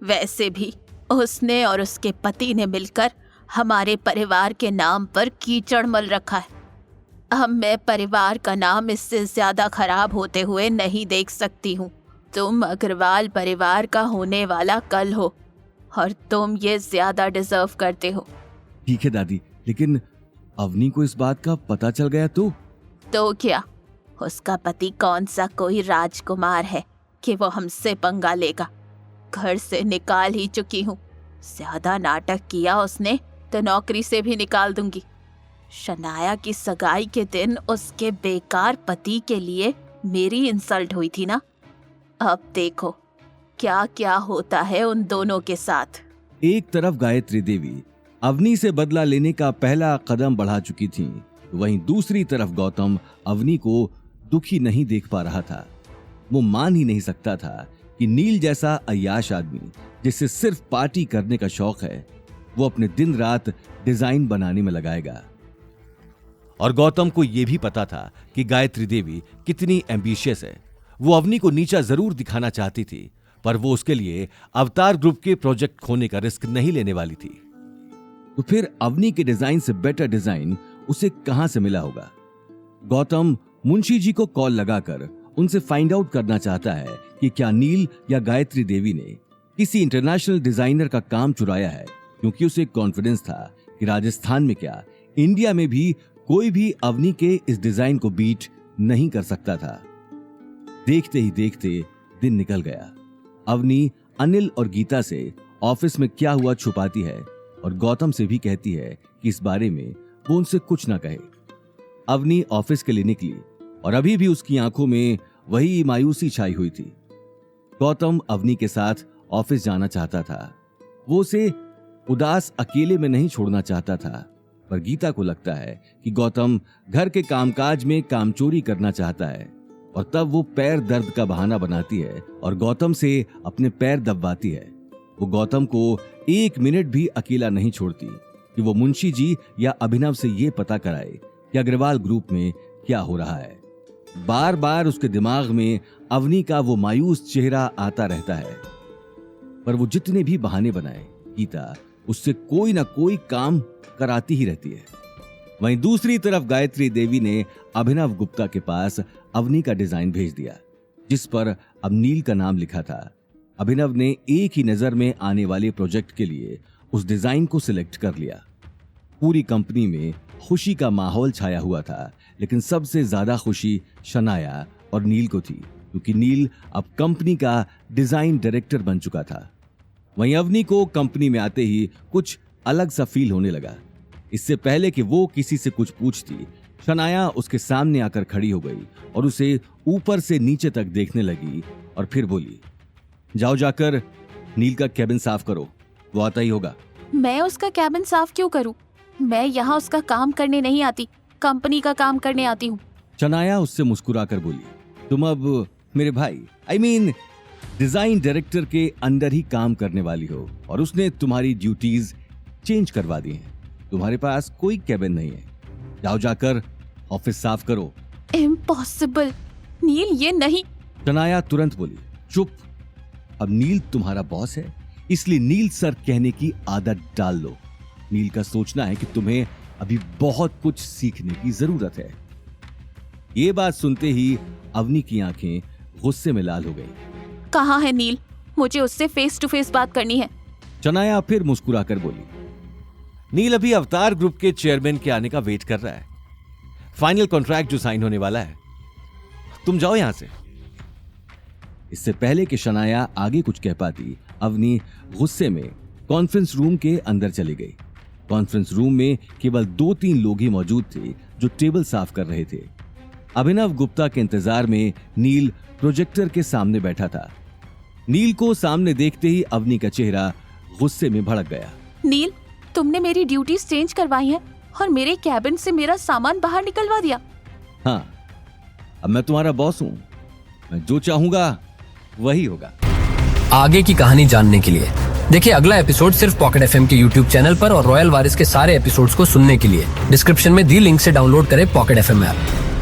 वैसे भी उसने और उसके पति ने मिलकर हमारे परिवार के नाम पर कीचड़ मल रखा है। अब मैं परिवार का नाम इससे ज्यादा खराब होते हुए नहीं देख सकती हूँ। तुम अग्रवाल परिवार का होने वाला कल हो और तुम ये ज्यादा डिजर्व करते हो। ठीक है दादी, लेकिन अवनी को इस बात का पता चल गया तो क्या उसका पति कौन सा कोई राजकुमार है कि वो हमसे पंगा लेगा? घर से निकाल ही चुकी हूँ। ज्यादा नाटक किया उसने तो नौकरी से भी निकाल दूंगी। शनाया की सगाई के दिन उसके बेकार पति के लिए मेरी इंसल्ट हुई थी ना। अब देखो क्या क्या होता है उन दोनों के साथ। एक तरफ गायत्री देवी अवनी से बदला लेने का पहला कदम बढ़ा चुकी थी, वहीं दूसरी तरफ गौतम अवनी को दुखी नहीं देख पा रहा था। वो मान ही नहीं सकता था कि नील जैसा अय्याश आदमी जिससे सिर्फ पार्टी करने का शौक है, वो अपने दिन रात डिजाइन बनाने में लगाएगा। और गौतम को यह भी पता था कि गायत्री देवी कितनी एम्बिशियस है। वो अवनी को नीचा जरूर दिखाना चाहती थी, पर वो उसके लिए अवतार ग्रुप के प्रोजेक्ट खोने का रिस्क नहीं लेने वाली थी। तो फिर अवनी के डिजाइन से बेटर डिजाइन उसे कहां से मिला होगा? गौतम मुंशी जी को कॉल लगाकर उनसे फाइंड आउट करना चाहता है कि क्या नील या गायत्री देवी ने किसी इंटरनेशनल डिजाइनर का काम चुराया है, क्योंकि उसे कॉन्फिडेंस था कि राजस्थान में क्या इंडिया में भी कोई भी अवनी के इस डिजाइन को बीट नहीं कर सकता था। देखते ही देखते दिन निकल गया। अवनी अनिल और गीता से ऑफिस में क्या हुआ छुपाती है और गौतम से भी कहती है कि इस बारे में वो उनसे कुछ ना कहे। अवनी ऑफिस के लिए निकली और अभी भी उसकी आंखों में वही मायूसी छाई हुई थी। गौतम अवनी के साथ ऑफिस जाना चाहता था। वो उसे उदास अकेले में नहीं छोड़ना चाहता था, पर गीता को लगता है कि गौतम घर के कामकाज में कामचोरी करना चाहता है, और तब वो पैर दर्द का बहाना बनाती है और गौतम से अपने पैर दबवाती है। वो गौतम को एक मिनट भी अकेला नहीं छोड़ती कि वो मुंशी जी या अभिनव से ये पता कराए कि अग्रवाल ग्रुप में क्या हो रहा है। बार बार उसके दिमाग में अवनी का वो मायूस चेहरा आता रहता है, पर वो जितने भी बहाने बनाए गीता उससे कोई ना कोई काम कराती ही रहती है। वहीं दूसरी तरफ गायत्री देवी ने अभिनव गुप्ता के पास अवनी का डिजाइन भेज दिया, जिस पर अब नील का नाम लिखा था। अभिनव ने एक ही नजर में आने वाले प्रोजेक्ट के लिए उस डिजाइन को सिलेक्ट कर लिया। पूरी कंपनी में खुशी का माहौल छाया हुआ था, लेकिन सबसे ज्यादा खुशी शनाया और नील को थी, क्योंकि नील अब कंपनी का डिजाइन डायरेक्टर बन चुका था। वहीं अवनी को कंपनी में आते ही कुछ अलग सा फील होने लगा। इससे पहले कि वो किसी से कुछ पूछती, शनाया उसके सामने आकर खड़ी हो गई और उसे ऊपर से नीचे तक देखने लगी और फिर बोली, जाओ जाकर नील का कैबिन साफ करो, वो आता ही होगा। मैं उसका कैबिन साफ क्यों करूं? मैं यहाँ उसका काम करने नहीं आती, कंपनी का काम करने आती हूँ। शनाया उससे मुस्कुराकर बोली, तुम अब मेरे भाई डिजाइन डायरेक्टर के अंडर ही काम करने वाली हो, और उसने तुम्हारी ड्यूटीज चेंज करवा दी हैं। तुम्हारे पास कोई कैबिन नहीं है, जाओ जाकर ऑफिस साफ करो। इम्पॉसिबल नील, ये नहीं। शनाया तुरंत बोली, चुप, अब नील तुम्हारा बॉस है, इसलिए नील सर कहने की आदत डाल लो। नील का सोचना है कि तुम्हें अभी बहुत कुछ सीखने की जरूरत है। ये बात सुनते ही अवनी की आंखें गुस्से में लाल हो गई। कहाँ है नील? मुझे उससे फेस टू फेस बात करनी है। शनाया फिर मुस्कुराकर बोली, नील अभी अवतार ग्रुप के चेयरमैन के आने का वेट कर रहा है। फाइनल कॉन्ट्रैक्ट जो साइन होने वाला है, तुम जाओ यहां से। इससे पहले कि शनाया आगे कुछ कह पाती, अवनी गुस्से में कॉन्फ्रेंस रूम के अंदर चली गई। कॉन्फ्रेंस रूम में केवल 2-3 लोग ही मौजूद थे जो टेबल साफ कर रहे थे। अभिनव गुप्ता के इंतजार में नील प्रोजेक्टर के सामने बैठा था। नील को सामने देखते ही अवनी का चेहरा गुस्से में भड़क गया। नील, तुमने मेरी ड्यूटीज चेंज करवाई हैं और मेरे कैबिन से मेरा सामान बाहर निकलवा दिया। हाँ, अब मैं तुम्हारा बॉस हूँ, मैं जो चाहूंगा वही होगा। आगे की कहानी जानने के लिए देखिए अगला एपिसोड सिर्फ पॉकेट एफएम के यूट्यूब चैनल पर, और रॉयल वारिस के सारे एपिसोड्स को सुनने के लिए डिस्क्रिप्शन में दी लिंक से डाउनलोड करें पॉकेट एफएम ऐप।